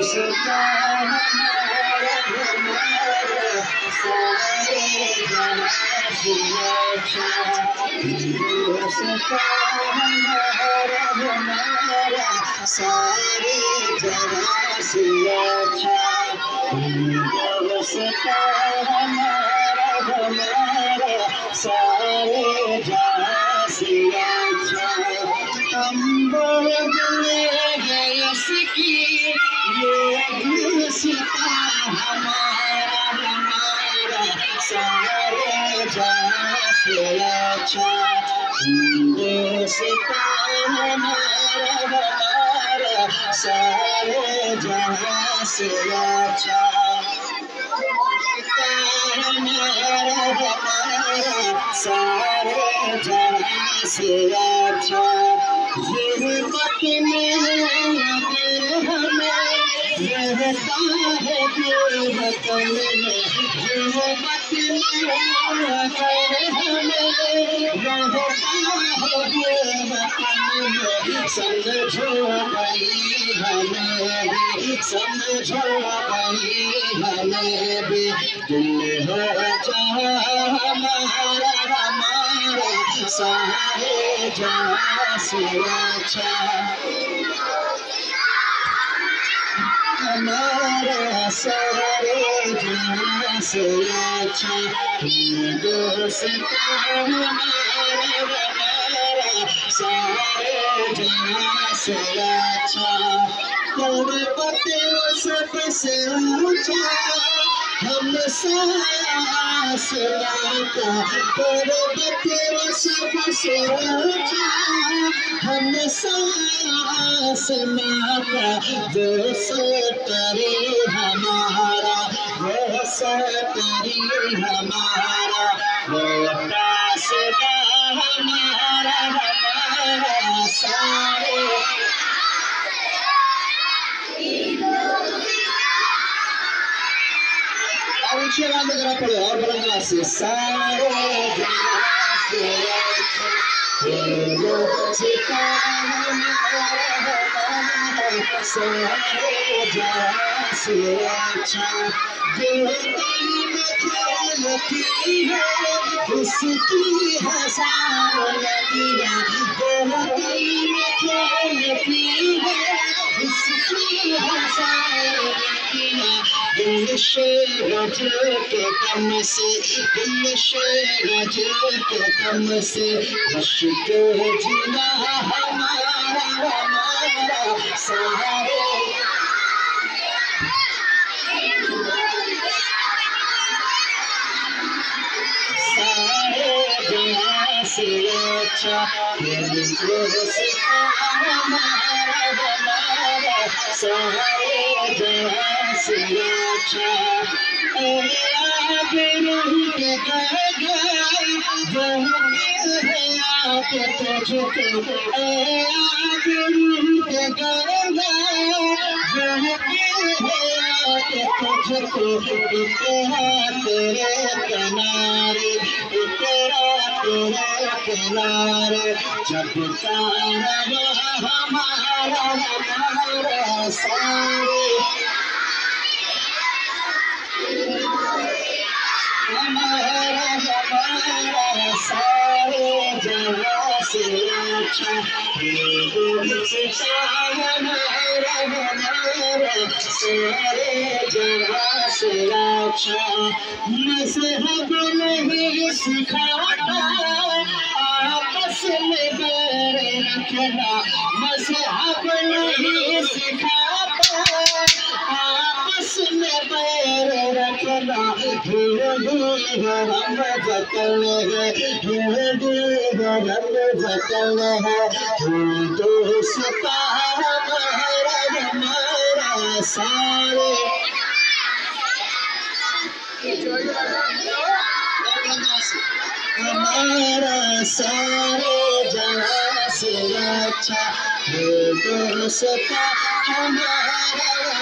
दोस्ता हमारा सारे जहां से अच्छा, दोस्ता हमारा सारे जहां से अच्छा, दोस्ता हमारा सारे जहां से अच्छा। हम बोले गए इसकी ये दोस्ता हमारा सारे जहां से अच्छा, दोस्ता हमारा सारे जहां से अच्छा, हमारा सारे जहां से अच्छा। ज़िंदत में अगर हमें रहता है दिल वतन में, ज़िंदत में अगर हमें रहता है दिल वतन में, समझो भाई हमें भी, समझो भाई हमें भी, दिल हो जहाँ हमारा सारे जहां से अच्छा, हमारा सारे जहां से अच्छा, दोस्ता हमारा सारे जहां से अच्छा। पर्वत सबसे ऊंचा हम आसमां का, पर्वत सबसे ऊंचा हम आसमां का, दोस्ती हमारा, दोस्ती हमारा, दोस्ता हमारा सारे। और ऊंची आवाज में जरा पढ़ो और बुलंद आवाज से, सारे जहां से अच्छा, दोस्ता हमारा सारे जहां से अच्छा। दिल में खेलती है उसकी हंसावतियाँ, दिल में खेलती है उसकी हंसावतियाँ, दिल शेरज के कम से, दिल शेरज के कम से, इश्क जीना हमारा सारे। सारे जहां से अच्छा, दोस्ता हमारा सारे जहां से अच्छा। आबरू के गए जो मिल है आप तुझको, आबरू के गए जो मिल है आप तुझको, तेरा तेरे किनारे, तेरा तेरे किनारे, जब तारा हमारा सारे, हमारा सारे जहां से अच्छा, दोस्ता हमारा सारे जहां से अच्छा। मज़हब नहीं सिखाता आपस में बैर रखना, मज़हब नहीं सिखाता आपस में बैर रखना, हिंदू धर्म वतन है, हिंदू धर्म वतन है, दोस्ता हमारा सारे। हमारा सारे जहां से अच्छा, दोस्ता हमारा